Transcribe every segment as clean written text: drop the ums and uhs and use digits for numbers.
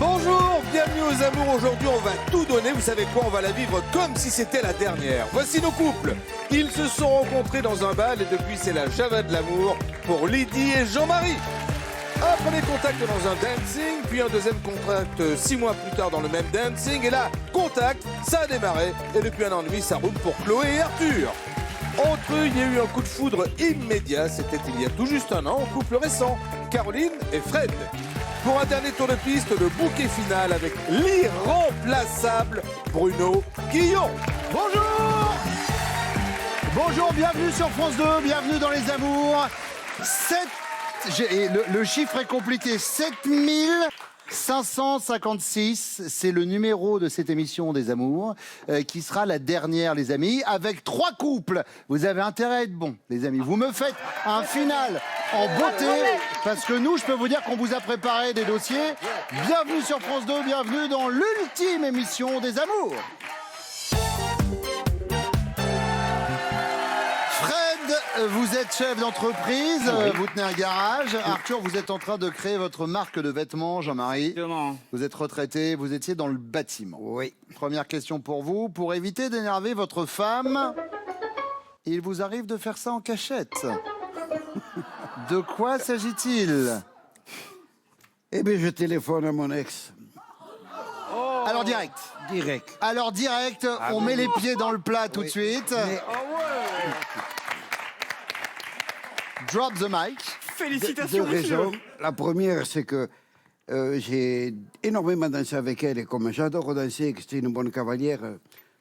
Bonjour, bienvenue aux amours. Aujourd'hui, on va tout donner. Vous savez quoi? On va la vivre comme si c'était la dernière. Voici nos couples. Ils se sont rencontrés dans un bal et depuis, c'est la Java de l'amour pour Lydie et Jean-Marie. Un premier contact dans un dancing, puis un deuxième contact 6 mois plus tard dans le même dancing. Et là, contact, ça a démarré. Et depuis 1 an et demi, ça roule pour Chloé et Arthur. Entre eux, il y a eu un coup de foudre immédiat. C'était il y a tout juste 1 an, couple récent, Caroline et Fred. Pour un dernier tour de piste, le bouquet final avec l'irremplaçable Bruno Guillon. Bonjour! Bonjour, bienvenue sur France 2, bienvenue dans Les Amours. Le chiffre est compliqué, 7556, c'est le numéro de cette émission des Amours, qui sera la dernière, les amis, avec 3 couples. Vous avez intérêt à être bons, les amis. Vous me faites un final en beauté, parce que nous, je peux vous dire qu'on vous a préparé des dossiers. Bienvenue sur France 2, bienvenue dans l'ultime émission des Amours. Vous êtes chef d'entreprise, vous tenez un garage. Arthur, vous êtes en train de créer votre marque de vêtements, Jean-Marie. Vous êtes retraité, vous étiez dans le bâtiment. Oui. Première question pour vous. Pour éviter d'énerver votre femme, il vous arrive de faire ça en cachette. De quoi s'agit-il? Eh bien, je téléphone à mon ex. Oh. Alors direct. Direct. Alors direct, on met les pieds dans le plat tout de suite. Mais... Drop the mic. Félicitations, Deux raisons. La première, c'est que j'ai énormément dansé avec elle et comme j'adore danser et que c'était une bonne cavalière,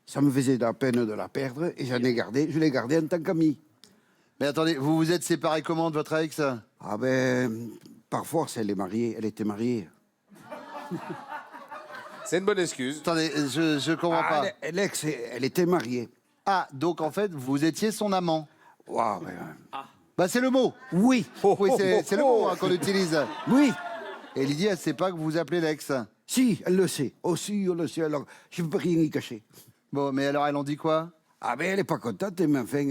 ça me faisait de la peine de la perdre et je l'ai gardée en tant qu'amie. Mais attendez, vous vous êtes séparés comment de votre ex? Ah ben, par force, elle était mariée. C'est une bonne excuse. Attendez, je comprends pas. L'ex, elle était mariée. Ah, donc en fait, vous étiez son amant. Wow, Bah c'est le mot. Oui. Oui, c'est le mot qu'on utilise. Oui. Et Lydie, elle sait pas que vous vous appelez l'ex. Si, elle le sait. Aussi, elle le sait. Alors, je ne peux rien y cacher. Bon, mais alors elle en dit quoi? Ah ben, elle n'est pas contente, mais enfin,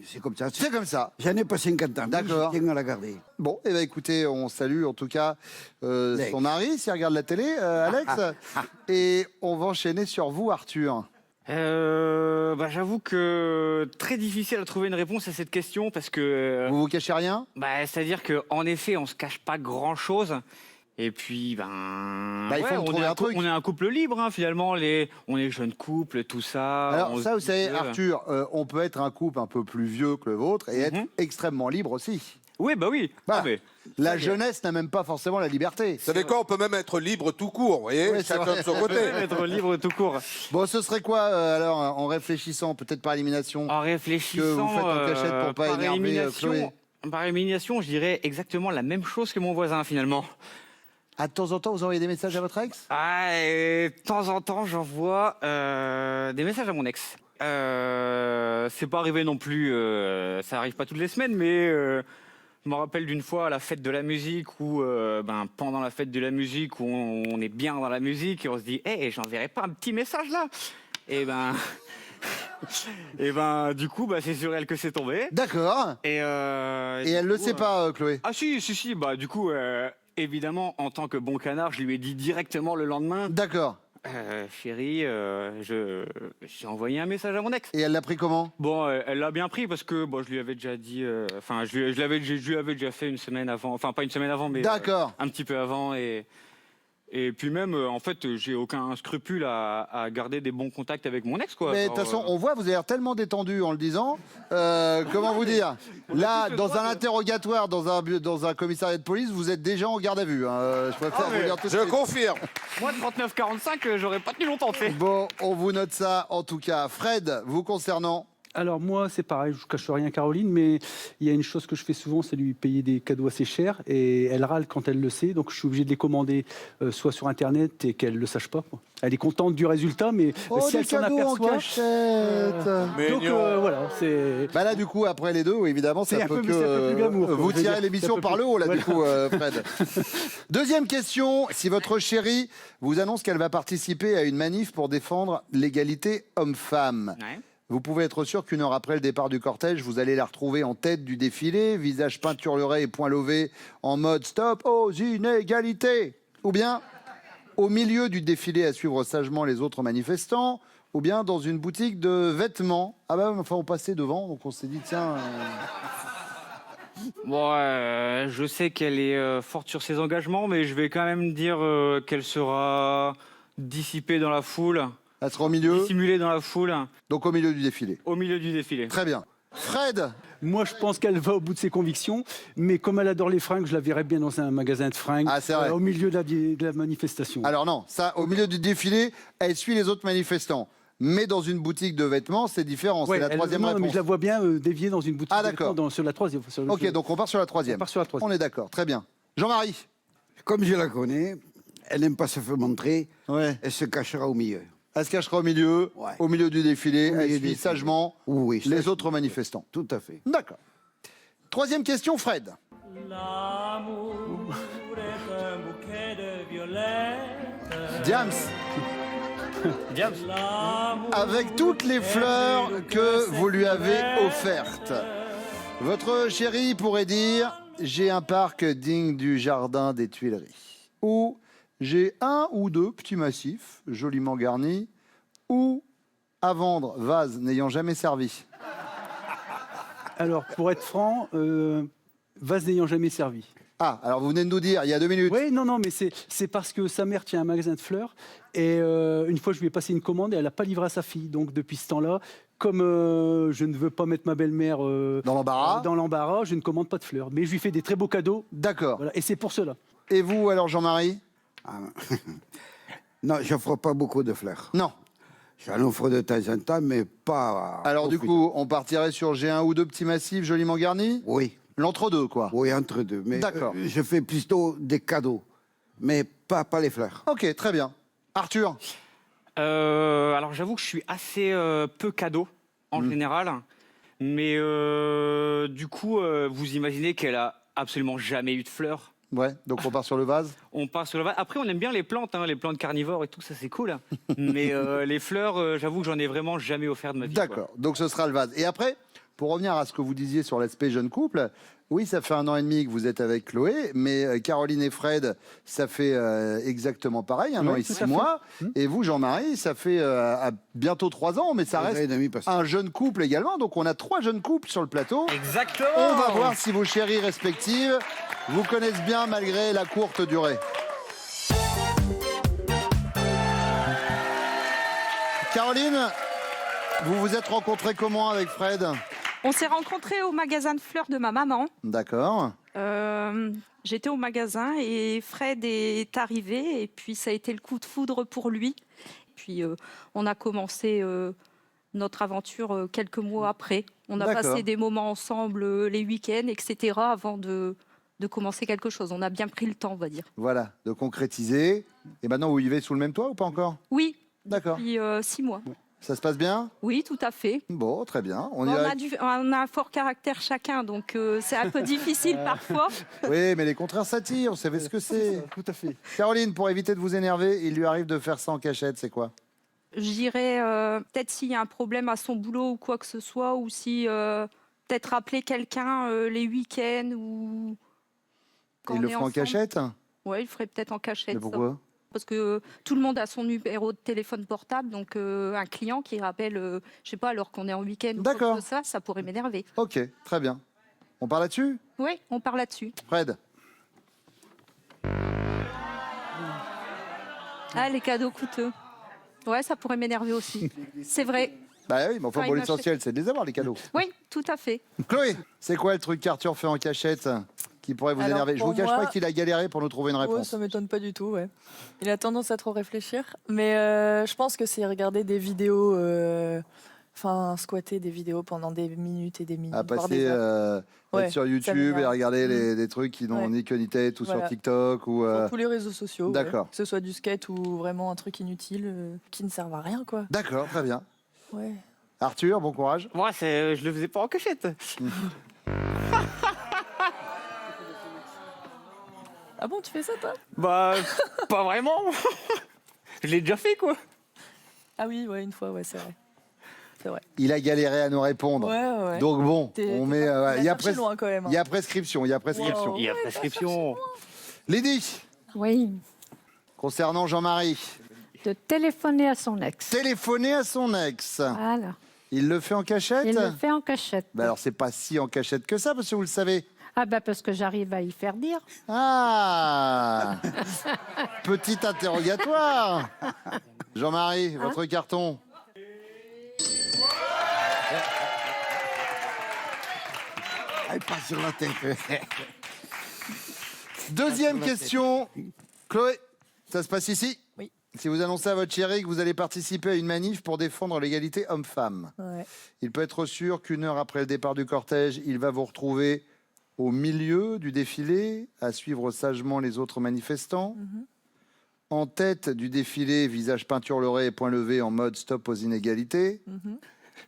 c'est comme ça. C'est comme ça. J'en ai pas 50 ans. D'accord. Je tiens à la garder. Bon, et ben écoutez, on salue en tout cas son mari, s'il regarde la télé, Alex. Et on va enchaîner sur vous, Arthur. J'avoue que très difficile à trouver une réponse à cette question parce que Vous vous cachez rien? c'est-à-dire que en effet on se cache pas grand chose et puis il faut me trouver un truc. on est un couple libre hein, finalement on est jeune couple tout ça. Alors ça vous savez Arthur, on peut être un couple un peu plus vieux que le vôtre et être extrêmement libre aussi. Oui bah oui. Voilà. Ah, mais... La jeunesse n'a même pas forcément la liberté. Vous savez quoi? On peut même être libre tout court, vous voyez? Ouais, chacun de son côté. Être libre tout court. Bon, ce serait quoi alors en réfléchissant, peut-être par élimination, En réfléchissant que vous faites en cachette pour pas par énerver Chloé? Par élimination, je dirais exactement la même chose que mon voisin finalement. À de temps en temps, vous envoyez des messages à votre ex? Ah, et de temps en temps, j'envoie des messages à mon ex. C'est pas arrivé non plus, ça arrive pas toutes les semaines, mais je me rappelle d'une fois à la fête de la musique où, pendant la fête de la musique, où on est bien dans la musique et on se dit, j'enverrai pas un petit message là. Et du coup, c'est sur elle que c'est tombé. D'accord. Et elle le sait pas, Chloé? Ah si, du coup, évidemment, en tant que bon canard, je lui ai dit directement le lendemain. D'accord. Chérie, j'ai envoyé un message à mon ex. Et elle l'a pris comment? Bon, elle l'a bien pris parce que je lui avais déjà dit, je lui avais déjà fait une semaine avant, enfin pas une semaine avant, mais D'accord. un petit peu avant et puis même, en fait, j'ai aucun scrupule à garder des bons contacts avec mon ex, quoi. Mais de toute façon, on voit, vous avez l'air tellement détendu en le disant. Comment vous dire? Là, dans un interrogatoire, dans un commissariat de police, vous êtes déjà en garde à vue. Je préfère vous dire tout de Je suite. confirme. Moi, 39-45, j'aurais pas tenu longtemps, fait. Bon, on vous note ça en tout cas. Fred, vous concernant? Alors moi, c'est pareil, je ne cache rien à Caroline, mais il y a une chose que je fais souvent, c'est lui payer des cadeaux assez chers, et elle râle quand elle le sait, donc je suis obligé de les commander soit sur Internet et qu'elle ne le sache pas, quoi. Elle est contente du résultat, mais si elle s'en aperçoit... en cachette. Donc voilà, c'est... Bah là, du coup, après les deux, oui, évidemment, ça C'est un peut peu que plus glamour, quoi. vous Je veux tirez dire, l'émission c'est un peu par le plus- haut, là, du voilà. coup, Fred. Deuxième question, si votre chérie vous annonce qu'elle va participer à une manif pour défendre l'égalité homme-femme, Ouais. vous pouvez être sûr qu'une heure après le départ du cortège, vous allez la retrouver en tête du défilé, visage peinturluré et poing levé, en mode stop aux inégalités. Ou bien au milieu du défilé à suivre sagement les autres manifestants, ou bien dans une boutique de vêtements? Ah bah, enfin, on passait devant, donc on s'est dit, tiens... Bon, je sais qu'elle est forte sur ses engagements, mais je vais quand même dire qu'elle sera dissipée dans la foule. Elle sera au milieu, Dissimulée dans la foule, donc au milieu du défilé. au milieu du défilé. Très bien. Fred, Moi, je pense qu'elle va au bout de ses convictions, mais comme elle adore les fringues, je la verrais bien dans un magasin de fringues, Ah, c'est vrai. au milieu de la manifestation. alors non, ça, au milieu du défilé, elle suit les autres manifestants. Mais dans une boutique de vêtements, c'est différent. Ouais, c'est la troisième non, réponse. mais je la vois bien déviée dans une boutique. Ah, de d'accord. vêtements, sur la troisième. Ok, donc on part sur la troisième. On part sur la troisième. On est d'accord, très bien. Jean-Marie. Comme je la connais, elle n'aime pas se faire montrer. Ouais. Elle se cachera au milieu. Elle se cachera au milieu, Ouais. au milieu du défilé. Au milieu Elle du suit défilé. sagement Oui, les ça, autres manifestants. Tout à fait. D'accord. Troisième question, Fred. L'amour est un bouquet de violettes. Diams, L'amour avec toutes les fleurs que vous lui avez offertes, votre chérie pourrait dire « J'ai un parc digne du jardin des Tuileries » ou « J'ai un ou deux petits massifs joliment garnis » ou « À vendre, vase n'ayant jamais servi ». Alors, pour être franc, vase n'ayant jamais servi. Ah, alors vous venez de nous dire, il y a 2 minutes. Oui, non, mais c'est parce que sa mère tient un magasin de fleurs et une fois, je lui ai passé une commande et elle n'a pas livré à sa fille. Donc, depuis ce temps-là, comme je ne veux pas mettre ma belle-mère Dans l'embarras. je ne commande pas de fleurs. Mais je lui fais des très beaux cadeaux. D'accord. Voilà, et c'est pour cela. Et vous, alors, Jean-Marie? Ah, non, je n'offre pas beaucoup de fleurs. Non. J'en offre de temps en temps, mais pas... Alors, au du plus. coup, on partirait sur j'ai un ou deux petits massifs joliment garnis? Oui, L'entre-deux, quoi. oui, entre deux. Mais D'accord. je fais plutôt des cadeaux, mais pas les fleurs. Ok, très bien. Arthur? Alors j'avoue que je suis assez peu cadeau en général, mais du coup, vous imaginez qu'elle a absolument jamais eu de fleurs. Ouais, donc on part sur le vase. On part sur le vase. Après, on aime bien les plantes carnivores et tout, ça c'est cool. Mais les fleurs, j'avoue que j'en ai vraiment jamais offert de ma vie. quoi. D'accord, donc ce sera le vase. Et après, pour revenir à ce que vous disiez sur l'aspect jeune couple, oui, ça fait 1 an et demi que vous êtes avec Chloé, mais Caroline et Fred, ça fait exactement pareil, 1 an et tout 6 à fait. mois. Et vous, Jean-Marie, ça fait bientôt 3 ans, mais ça 3 ans et reste demi, parce que- un jeune couple également. Donc on a 3 jeunes couples sur le plateau. Exactement. On va voir si vos chéries respectives vous connaissent bien malgré la courte durée. Caroline, vous vous êtes rencontrés comment avec Fred? On s'est rencontrés au magasin de fleurs de ma maman. D'accord. J'étais au magasin et Fred est arrivé et puis ça a été le coup de foudre pour lui. Puis on a commencé notre aventure quelques mois après. On a D'accord. passé des moments ensemble les week-ends, etc. avant de commencer quelque chose. On a bien pris le temps, on va dire. Voilà, de concrétiser. Et maintenant, vous vivez sous le même toit ou pas encore? Oui, D'accord. depuis 6 mois. Ça se passe bien? Oui, tout à fait. Bon, très bien. On On irait- a un fort caractère chacun, donc c'est un peu difficile parfois. Oui, mais les contraires s'attirent, vous savez ce que c'est. Tout à fait. Caroline, pour éviter de vous énerver, il lui arrive de faire ça en cachette, c'est quoi? Je dirais peut-être s'il y a un problème à son boulot ou quoi que ce soit, ou si peut-être appeler quelqu'un les week-ends ou. quand Il on le est fera en ensemble. cachette? Ouais, il ferait peut-être en cachette. Mais ça. pourquoi? Parce que tout le monde a son numéro de téléphone portable, donc un client qui rappelle, je sais pas, alors qu'on est en week-end ou quoi D'accord. que ça pourrait m'énerver. Ok, très bien. On part là-dessus? Oui, on parle là-dessus. Fred? Ah, les cadeaux coûteux. Ouais, ça pourrait m'énerver aussi. C'est vrai. Bah oui, mais enfin, Quand bon, il l'essentiel, c'est de les avoir, les cadeaux. Oui, tout à fait. Chloé, c'est quoi le truc qu'Arthur fait en cachette qui pourrait vous Alors, énerver? Je pour vous cache moi- pas qu'il a galéré pour nous trouver une Ouais, réponse. ça m'étonne pas du tout, ouais. Il a tendance à trop réfléchir. Mais je pense que c'est regarder des vidéos, enfin squatter des vidéos pendant des minutes et des minutes, À voire passer des heures. être Ouais, sur ça YouTube et m'énerve. regarder des trucs qui n'ont Ouais. ni queue ni tête ou sur Voilà. TikTok ou... Sur tous les réseaux sociaux. ouais. D'accord. Que ce soit du skate ou vraiment un truc inutile qui ne sert à rien, quoi. D'accord, très bien. Ouais. Arthur, bon courage. Moi, je le faisais pas en cachette. Ah bon, tu fais ça, toi? Bah, pas vraiment. Je l'ai déjà fait, quoi. Ah oui, ouais, une fois, ouais, c'est vrai. C'est vrai. Il a galéré à nous répondre. Ouais, ouais, ouais. Donc bon, T'es- on t'es met... pas- il y a cherché loin, quand même, hein. il y a prescription, il y a prescription. Wow. Il y a prescription. Lydie, Oui. Concernant Jean-Marie. De téléphoner à son ex. Téléphoner à son ex. Voilà. Il le fait en cachette? Il le fait en cachette. Bah alors, c'est pas si en cachette que ça, parce que vous le savez. Ah ben parce que j'arrive à y faire dire. Ah. Petit interrogatoire. Jean-Marie, votre carton. Elle passe sur la tête. Deuxième question. Chloé, ça se passe ici? Oui. Si vous annoncez à votre chéri que vous allez participer à une manif pour défendre l'égalité homme-femme, Ouais. il peut être sûr qu'une heure après le départ du cortège, il va vous retrouver au milieu du défilé, à suivre sagement les autres manifestants. En tête du défilé, visage peinturluré et point levé en mode stop aux inégalités.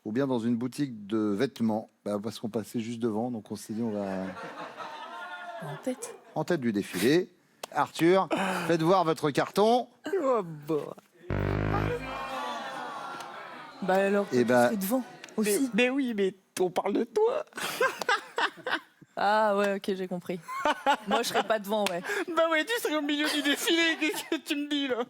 Ou bien dans une boutique de vêtements, parce qu'on passait juste devant, donc on s'est dit on va... En tête. En tête du défilé. Arthur, faites voir votre carton. Bah alors, Eh ben- c'est devant aussi. Mais oui, mais on parle de toi. Ah ouais, ok, j'ai compris. Moi, je serais pas devant, ouais. Bah ouais, tu serais au milieu du défilé, qu'est-ce que tu me dis là?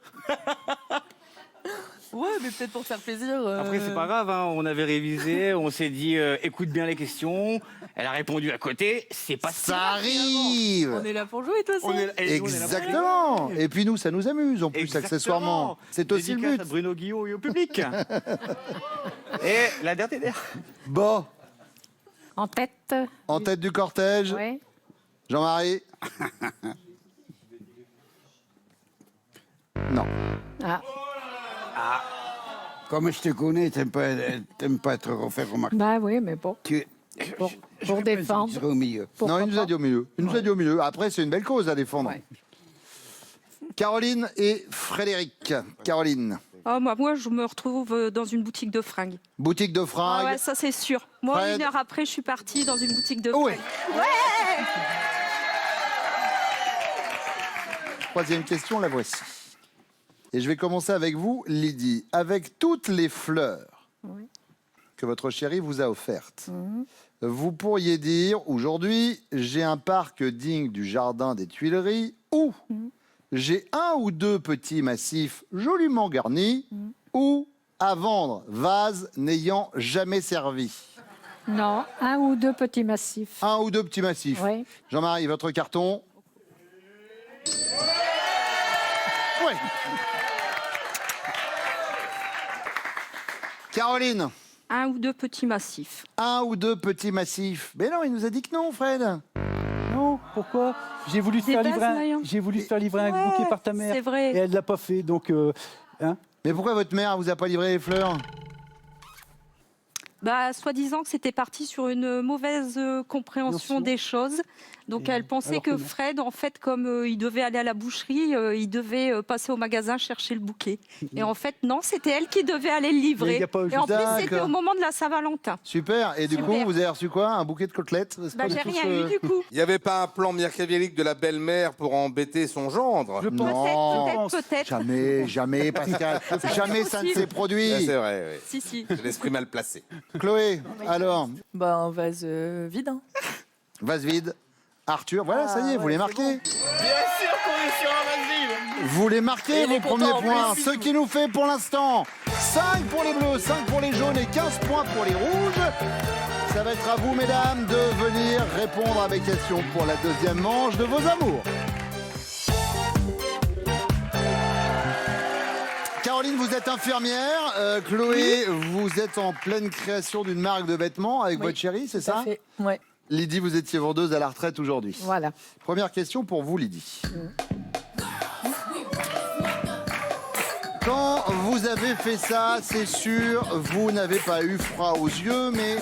Ouais, mais peut-être pour te faire plaisir. Après, c'est pas grave, hein, on avait révisé, on s'est dit écoute bien les questions. Elle a répondu à côté, c'est pas si Ça grave, arrive. On est là pour jouer, de toute façon. On est là- et nous, on est là pour Exactement. rigoler. Et puis nous, ça nous amuse en plus, Exactement. accessoirement. C'est aussi le Dédicace but. à Bruno Guillot et au public. Et la dernière. Bon, En tête. en tête du cortège, Oui. Jean-Marie. Non. Ah. Comme je te connais, t'aimes pas être refait remarquer. Bah oui, mais bon. Pour Je défendre. serai au milieu. Pourquoi Non, il nous a pas. dit au milieu. Il nous a dit au milieu. Après, c'est une belle cause à défendre. Ouais. Caroline et Frédéric. Caroline, Oh, moi, je me retrouve dans une boutique de fringues. boutique de Ah fringues. ouais, ça c'est sûr. Moi, Fred. 1 heure après, je suis partie dans une boutique de Oh, fringues. ouais. Troisième question, la voici. Et je vais commencer avec vous, Lydie. Avec toutes les fleurs Oui. que votre chéri vous a offertes, vous pourriez dire aujourd'hui, j'ai un parc digne du jardin des Tuileries ou j'ai un ou deux petits massifs joliment garnis ou à vendre, vase n'ayant jamais servi. Non, un ou deux petits massifs. Un ou deux petits massifs. Oui. Jean-Marie, votre carton. Oui. Caroline, Un ou deux petits massifs. un ou deux petits massifs. Mais non, il nous a dit que non, Fred. Non, pourquoi? J'ai voulu te Des faire bases, livrer Marion. j'ai voulu te faire livrer un Ouais, bouquet par ta mère. c'est vrai. Et elle l'a pas fait, donc hein. Mais pourquoi votre mère vous a pas livré les fleurs? Bah, soi-disant que c'était parti sur une mauvaise compréhension des choses. Donc, elle pensait alors que que non. Fred, en fait, comme il devait aller à la boucherie, il devait passer au magasin chercher le bouquet. Et en fait, non, c'était elle qui devait aller le Mais il livrer. y a pas Et en plus, D'accord. c'était au moment de la Saint-Valentin. Super. Et du Super. coup, vous avez reçu quoi? Un bouquet de côtelettes? C'est Bah, pas j'ai du tout rien ce- eu du coup. Il n'y avait pas un plan machiavélique de la belle-mère pour embêter son gendre? Je pense. Non. Peut-être. Jamais, jamais, Pascal. Jamais ça ne possible. s'est Ah, produit. c'est vrai, oui. Si, si. J'ai l'esprit mal placé. Chloé, alors, Bah, un vase vide, hein. vase vide. Arthur, voilà, ça y est, vous les marquez. Bien sûr qu'on est sur un vase vide. Vous les marquez, Et il vos est content premiers en points. plus. Ce qui nous fait pour l'instant 5 pour les bleus, 5 pour les jaunes et 15 points pour les rouges. Ça va être à vous, mesdames, de venir répondre à mes questions pour la deuxième manche de vos amours. Caroline, vous êtes infirmière. Chloé, vous êtes en pleine création d'une marque de vêtements avec Oui, votre chérie, c'est Tout à ça? fait. Ouais. Lydie, vous étiez vendeuse à la retraite aujourd'hui. Voilà. Première question pour vous, Lydie. Quand vous avez fait ça, c'est sûr, vous n'avez pas eu froid aux yeux, mais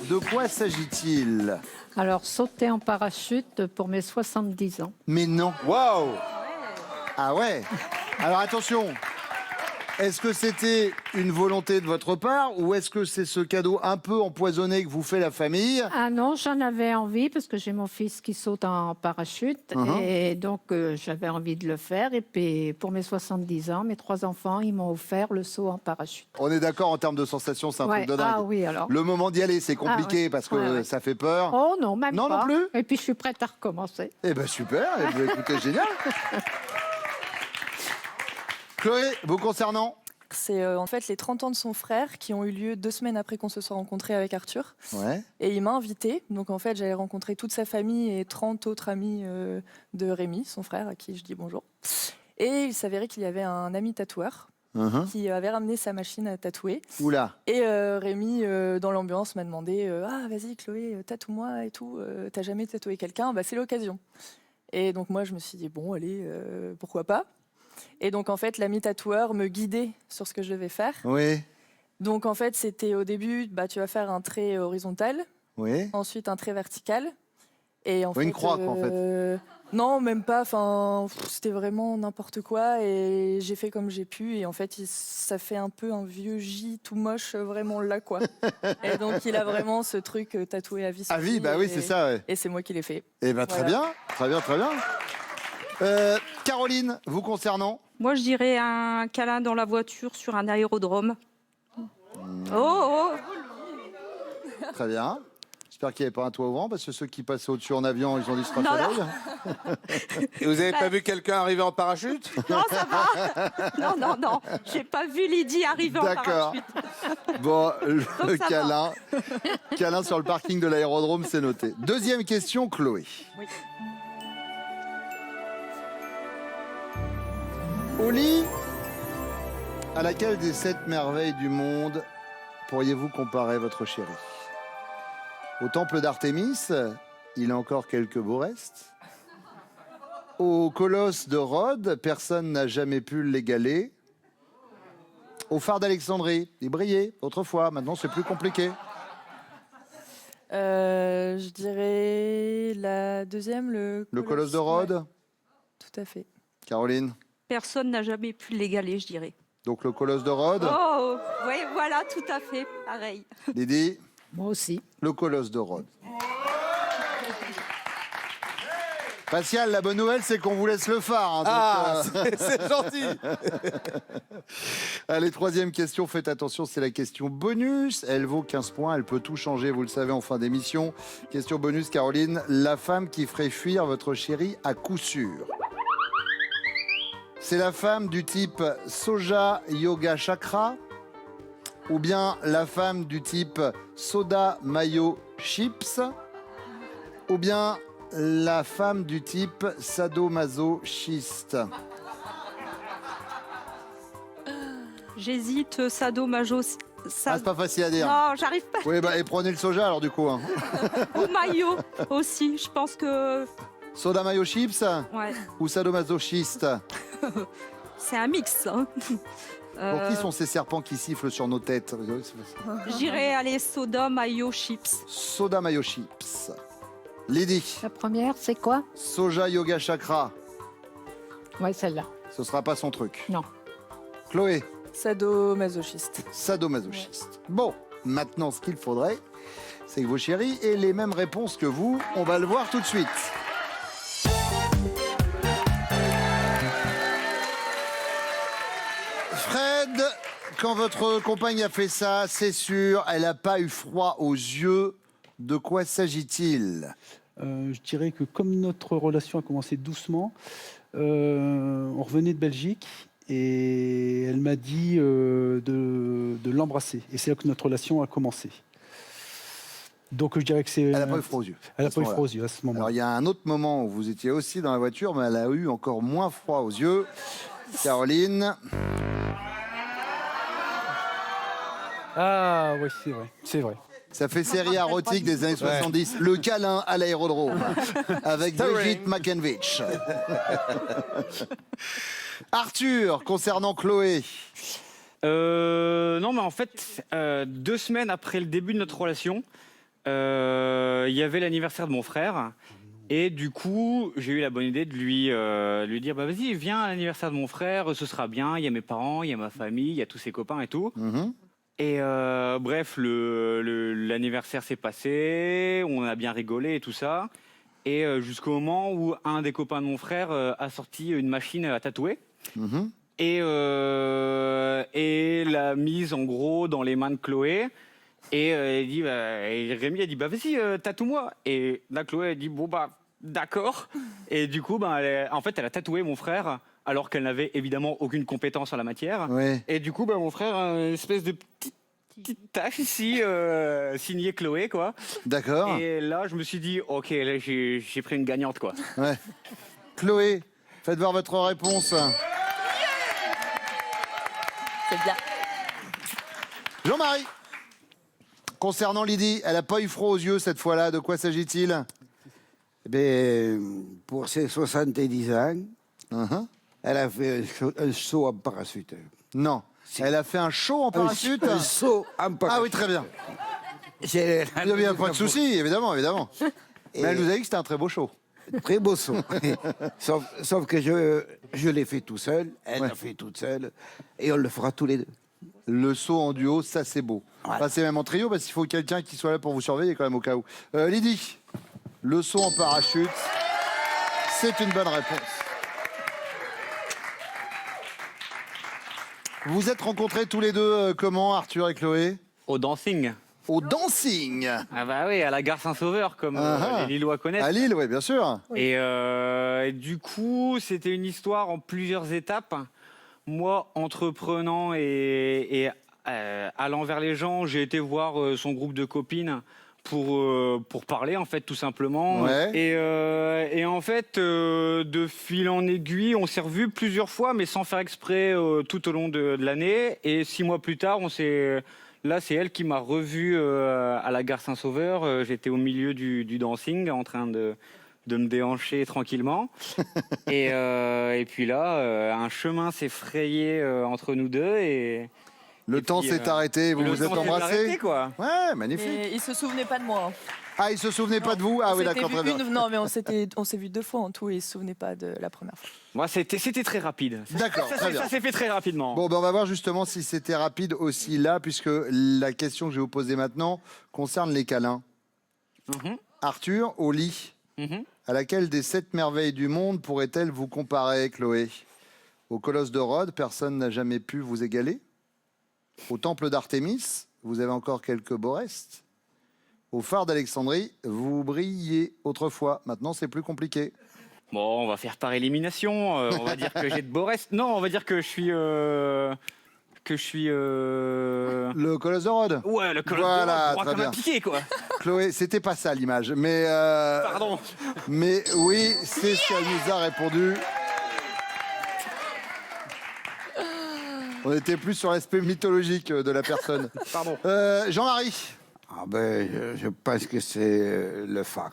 de quoi s'agit-il? Alors, sauter en parachute pour mes 70 ans. Mais non. Waouh! Ah ouais. Alors attention. Est-ce que c'était une volonté de votre part ou est-ce que c'est ce cadeau un peu empoisonné que vous fait la famille? Ah non, j'en avais envie parce que j'ai mon fils qui saute en parachute et donc j'avais envie de le faire. Et puis pour mes 70 ans, mes 3 enfants, ils m'ont offert le saut en parachute. On est d'accord en termes de sensations, c'est un Ouais. truc de dingue. Ah oui, alors. Le moment d'y aller, c'est compliqué ouais. parce que Ouais, ouais. ça fait peur. Oh non, même Non, pas. non plus. Et puis je suis prête à recommencer. Eh ben super, eh ben, écoutez, génial. Chloé, vous concernant? C'est en fait les 30 ans de son frère qui ont eu lieu 2 semaines après qu'on se soit rencontrés avec Arthur. Ouais. Et il m'a invité. Donc en fait, j'allais rencontrer toute sa famille et 30 autres amis de Rémi, son frère, à qui je dis bonjour. Et il s'avérait qu'il y avait un ami tatoueur qui avait ramené sa machine à tatouer. Oula. Et Rémi, dans l'ambiance, m'a demandé ah, vas-y, Chloé, tatoue-moi et tout. T'as jamais tatoué quelqu'un? Bah, c'est l'occasion. Et donc, moi, je me suis dit bon, allez, pourquoi pas? Et donc, en fait, l'ami tatoueur me guidait sur ce que je devais faire. Oui. Donc, en fait, c'était au début, bah, tu vas faire un trait horizontal, Oui. ensuite un trait vertical. Et en Oui, une croix, quoi, en fait. Non, même pas. Enfin, c'était vraiment n'importe quoi. Et j'ai fait comme j'ai pu. Et en fait, ça fait un peu un vieux J tout moche, vraiment là, quoi. Et donc, il a vraiment ce truc tatoué à vie. À vie, bah oui, c'est ça. Ouais. Et c'est moi qui l'ai fait. Eh ben, très Voilà. bien, très bien, très bien. Caroline, vous concernant? Moi, je dirais un câlin dans la voiture sur un aérodrome. Oh, Très bien. J'espère qu'il n'y avait pas un toit ouvrant, parce que ceux qui passaient au-dessus en avion, ils ont dit se frapper Non, l'œil. Et vous n'avez pas vu quelqu'un arriver en parachute? non, ça va. Non. J'ai pas vu Lydie arriver en D'accord. parachute. Bon, le ça va. câlin sur le parking de l'aérodrome, c'est noté. Deuxième question, Chloé. Oui. Au lit, à laquelle des 7 merveilles du monde pourriez-vous comparer votre chéri? Au temple d'Artémis, il a encore quelques beaux restes. Au colosse de Rhodes, personne n'a jamais pu l'égaler. Au phare d'Alexandrie, il brillait autrefois, maintenant c'est plus compliqué. Je dirais la deuxième, le Colosse de Rhodes, Ouais, tout à fait. Caroline. Personne n'a jamais pu l'égaler, je dirais. Donc le colosse de Rhodes, Oh, oui, voilà, tout à fait, pareil. Lydie, Moi aussi. le colosse de Rhodes. Pascal, la bonne nouvelle, c'est qu'on vous laisse le phare. Hein, donc, Ah, c'est gentil. Allez, troisième question, faites attention, c'est la question bonus. Elle vaut 15 points, elle peut tout changer, vous le savez, en fin d'émission. Question bonus, Caroline. La femme qui ferait fuir votre chéri à coup sûr. C'est la femme du type Soja Yoga Chakra, ou bien la femme du type Soda Mayo Chips, ou bien la femme du type sadomasochiste. J'hésite, sadomaso. Ah, c'est pas facile à dire. Non, j'arrive pas. Oui, bah, et prenez le soja alors du coup. Hein. Ou maillot aussi, je pense que. Soda Mayo Chips Ouais, ou sadomasochiste? c'est un mix. Hein. Pour qui sont ces serpents qui sifflent sur nos têtes? J'irais aller soda, mayo, chips. Soda Mayo Chips. Lydie, La première, c'est quoi? Soja Yoga Chakra. Ouais, celle-là. Ce sera pas son truc. Non. Chloé, Sadomasochiste. sadomasochiste. Bon, maintenant ce qu'il faudrait, c'est que vos chéris aient les mêmes réponses que vous. On va le voir tout de suite. Fred, quand votre compagne a fait ça, c'est sûr, elle n'a pas eu froid aux yeux. De quoi s'agit-il? Je dirais que comme notre relation a commencé doucement, on revenait de Belgique et elle m'a dit de l'embrasser. Et c'est là que notre relation a commencé. Donc je dirais que c'est... Elle n'a pas eu froid aux yeux. Elle n'a à ce pas eu moment-là. froid aux yeux à ce moment-là. Alors il y a un autre moment où vous étiez aussi dans la voiture, mais elle a eu encore moins froid aux yeux. Caroline, Ah oui, c'est vrai. C'est vrai. ça fait série érotique des années 70. Le câlin à l'aérodrome avec Brigitte McEnvich. Arthur, concernant Chloé. Non, mais en fait, 2 semaines après le début de notre relation, il y avait l'anniversaire de mon frère. Et du coup, j'ai eu la bonne idée de lui dire bah, vas-y, viens à l'anniversaire de mon frère, ce sera bien. Il y a mes parents, il y a ma famille, il y a tous ses copains et tout. Et bref, l'anniversaire s'est passé, on a bien rigolé et tout ça. Et jusqu'au moment où un des copains de mon frère a sorti une machine à tatouer. Et l'a mise en gros dans les mains de Chloé. Et Rémi a dit bah vas-y, tatoue-moi. Et là Chloé a dit bon bah d'accord. Et du coup en fait elle a tatoué mon frère alors qu'elle n'avait évidemment aucune compétence en la matière. Oui. Et du coup, mon frère a une espèce de petite tâche ici, signée Chloé, quoi. D'accord. Et là, je me suis dit, ok, là, j'ai pris une gagnante, quoi. Ouais. Chloé, faites voir votre réponse. C'est bien. Jean-Marie, concernant Lydie, elle n'a pas eu froid aux yeux cette fois-là. De quoi s'agit-il? Eh bien, pour ses 70 ans, elle a fait un saut en parachute. Non. Si. Elle a fait un show en parachute. Un saut en parachute. Ah oui, très bien. Il n'y a pas de souci, évidemment, évidemment. Mais elle nous a dit que c'était un très beau show. Très beau saut. sauf que je l'ai fait tout seul, elle l'a fait toute seule, et on le fera tous les deux. Le saut en duo, ça c'est beau. Voilà. Enfin, c'est même en trio parce qu'il faut quelqu'un qui soit là pour vous surveiller quand même au cas où. Lydie, le saut en parachute, c'est une bonne réponse. Vous vous êtes rencontrés tous les deux comment, Arthur et Chloé? Au dancing. Au dancing. Ah bah oui, à la gare Saint-Sauveur, comme les Lillois connaissent. À Lille, oui, bien sûr. Et du coup, c'était une histoire en plusieurs étapes. Moi, entreprenant et allant vers les gens, j'ai été voir son groupe de copines pour parler, en fait, tout simplement. Ouais. Et en fait, de fil en aiguille, on s'est revus plusieurs fois, mais sans faire exprès tout au long de l'année. Et 6 mois plus tard, là, c'est elle qui m'a revu à la gare Saint-Sauveur. J'étais au milieu du dancing, en train de me déhancher tranquillement. et puis là, un chemin s'est frayé entre nous deux. Le temps puis, s'est arrêté, vous vous êtes embrassés. Arrêté, quoi. Ouais, magnifique. Et il se souvenait pas de moi. Ah, il se souvenait pas de vous? Ah oui, d'accord, très bien. Non, mais on s'est vu 2 fois en tout et il se souvenait pas de la première fois. Moi, c'était très rapide. D'accord, très bien. Ça s'est fait très rapidement. Bon, ben on va voir justement si c'était rapide aussi là, puisque la question que je vais vous poser maintenant concerne les câlins. Arthur, au lit, à laquelle des 7 merveilles du monde pourrait-elle vous comparer, Chloé? Au colosse de Rhodes, personne n'a jamais pu vous égaler. Au temple d'Artémis, vous avez encore quelques beaux restes. Au phare d'Alexandrie, vous brillez autrefois. Maintenant, c'est plus compliqué. Bon, on va faire par élimination. On va dire que j'ai de beaux restes. Non, on va dire que je suis... Le colosse de Rhodes. Ouais, le colosse Voilà, de Rhodes, droit très comme un bien. piqué, quoi. Chloé, c'était pas ça l'image, mais... Pardon. Mais oui, c'est ce qu'elle nous a répondu. On était plus sur l'aspect mythologique de la personne. Pardon. Jean-Marie. Ah ben, je pense que c'est le phare.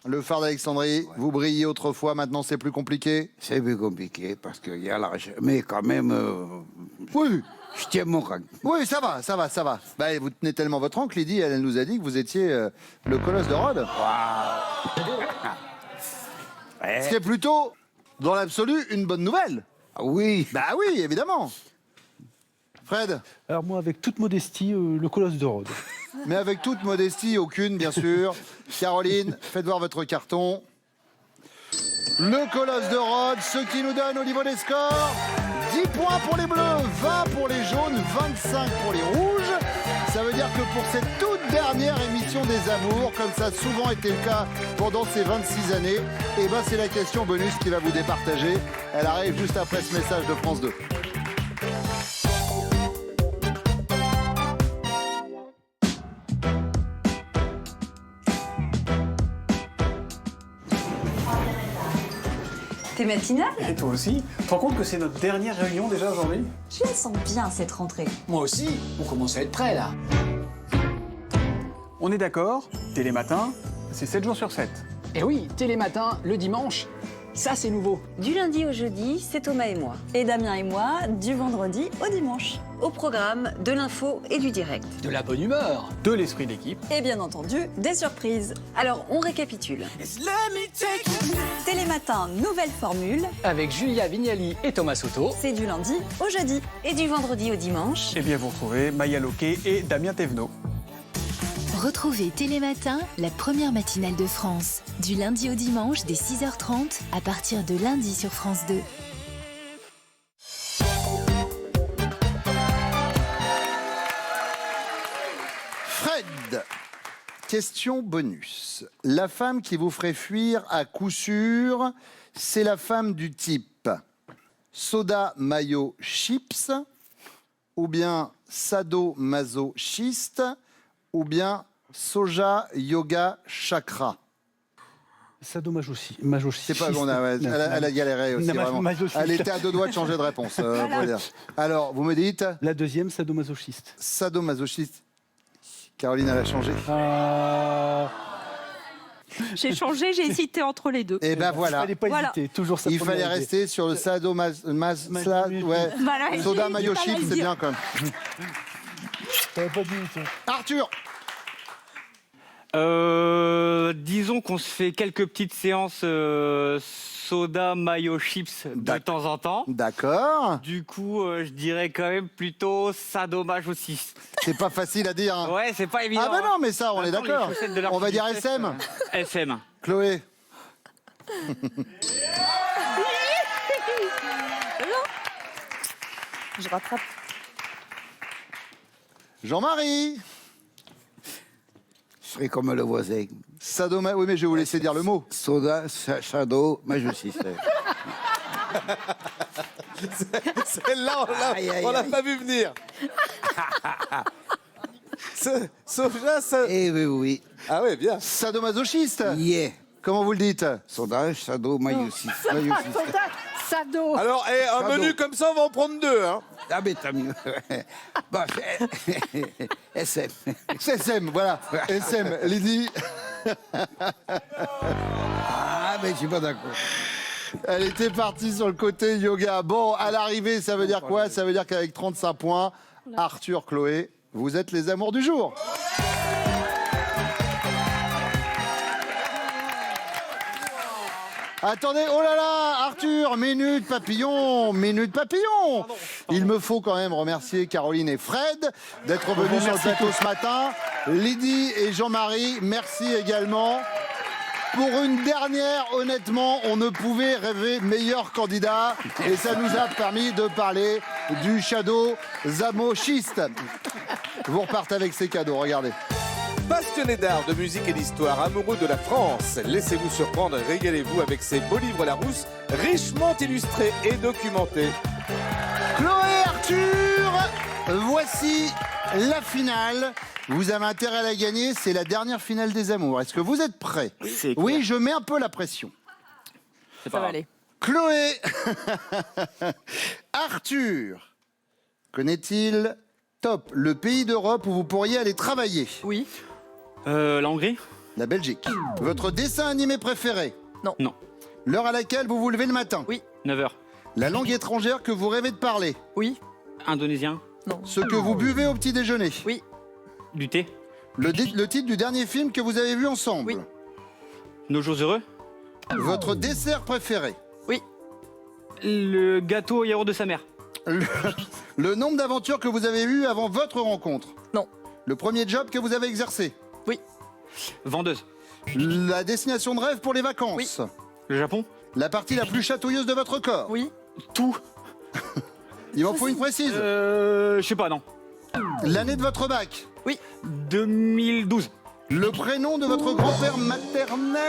Le phare d'Alexandrie, vous brillez autrefois, maintenant c'est plus compliqué. C'est plus compliqué parce qu'il y a l'argent. Mais quand même, Oui, je tiens mon rang. oui, ça va, ça va, ça va. Bah, vous tenez tellement votre rang que Lydie, elle nous a dit que vous étiez le colosse de Rhodes. Ce qui est plutôt, dans l'absolu, une bonne nouvelle. Ah oui. Bah oui, évidemment. Fred, Alors moi, avec toute modestie, le colosse de Rhodes. mais avec toute modestie, aucune bien sûr. Caroline, faites voir votre carton. Le colosse de Rhodes, ce qui nous donne au niveau des scores 10 points pour les bleus, 20 pour les jaunes, 25 pour les rouges. Ça veut dire que pour cette toute dernière émission des Amours, comme ça a souvent été le cas pendant ces 26 années, et ben c'est la question bonus qui va vous départager. Elle arrive juste après ce message de France 2. T'es matinale? Et toi aussi? Tu te rends compte que c'est notre dernière réunion déjà aujourd'hui? Je la sens bien cette rentrée. Moi aussi, on commence à être prêts là. On est d'accord, Télématin, c'est 7 jours sur 7. Et oui, Télématin, le dimanche, ça c'est nouveau. Du lundi au jeudi, c'est Thomas et moi. Et Damien et moi, du vendredi au dimanche. Au programme, de l'info et du direct. De la bonne humeur. De l'esprit d'équipe. Et bien entendu, des surprises. Alors, on récapitule. Télématin, nouvelle formule. Avec Julia Vignali et Thomas Soto. C'est du lundi au jeudi. Et du vendredi au dimanche. Eh bien, vous retrouvez Maya Loquet et Damien Thévenot. Retrouvez Télématin, la première matinale de France. Du lundi au dimanche, dès 6h30, à partir de lundi sur France 2. Fred, question bonus. La femme qui vous ferait fuir à coup sûr, c'est la femme du type soda mayo chips, ou bien sadomasochiste, ou bien soja yoga chakra? Sadomasochiste. C'est pas bon, elle a galéré aussi, vraiment. Elle était à 2 doigts de changer de réponse. Faut dire. Alors, vous me dites? La deuxième, sadomasochiste. Sadomasochiste. Caroline, elle a changé. J'ai changé, j'ai hésité entre les deux. Et ben voilà. Il fallait pas hésiter, toujours ça. Il fallait rester sur le soda mayo chips, c'est bien quand même. T'avais pas dit ça. Arthur. Disons qu'on se fait quelques petites séances soda mayo chips de temps en temps. D'accord. Du coup, je dirais quand même plutôt sadomasochiste. C'est pas facile à dire. Hein. Ouais, c'est pas évident. Ah bah non, mais ça, on est Attends, d'accord. les chaussettes de On va dire l'archiduchesse, SM. SM. Chloé. Je rattrape. Jean-Marie. Je serais comme le voisin. Oui, mais je vais vous laisser dire le mot. Soda, shadow, masochiste. Celle-là, on l'a pas vu venir. Soja, ça... Eh oui, oui. Ah ouais, bien. Sadomasochiste. Yeah. Comment vous le dites? Soda, shadow, masochiste. Sado. Alors, un menu comme ça, on va en prendre 2. Hein. Ah, mais t'as mieux. Bon, SM. C'est SM, voilà. SM, Lydie. Ah, mais je suis pas d'accord. Elle était partie sur le côté yoga. Bon, à l'arrivée, ça veut dire quoi? Ça veut dire qu'avec 35 points, Arthur, Chloé, vous êtes les amours du jour. Attendez, oh là là, Arthur, minute papillon. Il me faut quand même remercier Caroline et Fred d'être venus sur le plateau ce matin. Lydie et Jean-Marie, merci également. Pour une dernière, honnêtement, on ne pouvait rêver meilleur candidat. Et ça nous a permis de parler du shadow zamochiste. Vous repartez avec ces cadeaux, regardez. Passionné d'art, de musique et d'histoire, amoureux de la France, laissez-vous surprendre et régalez-vous avec ces beaux livres Larousse, richement illustrés et documentés. Chloé, Arthur, voici la finale. Vous avez intérêt à la gagner, c'est la dernière finale des amours. Est-ce que vous êtes prêts? Oui, je mets un peu la pression. Ça va aller. Chloé, Arthur, connaît-il Top, le pays d'Europe où vous pourriez aller travailler? Oui. La Hongrie? La Belgique. Votre dessin animé préféré? Non. Non. L'heure à laquelle vous vous levez le matin? Oui. 9h. La langue étrangère que vous rêvez de parler? Oui. Indonésien? Non. Ce que vous buvez au petit déjeuner? Oui. Du thé? Le titre du dernier film que vous avez vu ensemble? Oui. Nos jours heureux? Votre dessert préféré? Oui. Le gâteau au yaourt de sa mère? Le nombre d'aventures que vous avez eues avant votre rencontre? Non. Le premier job que vous avez exercé? Oui. Vendeuse? La destination de rêve pour les vacances? Oui. Le Japon? La partie la plus chatouilleuse de votre corps? Oui. Tout? Il m'en faut une précise. Je sais pas, non. L'année de votre bac? Oui. 2012. Le prénom de votre grand-père maternel?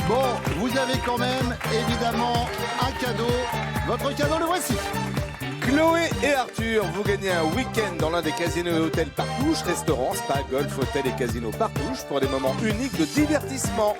Bon, vous avez quand même, évidemment, un cadeau. Votre cadeau, le voici. Chloé et Arthur, vous gagnez un week-end dans l'un des casinos et hôtels Partouche, restaurants, spa, golf, hôtels et casinos Partouche pour des moments uniques de divertissement.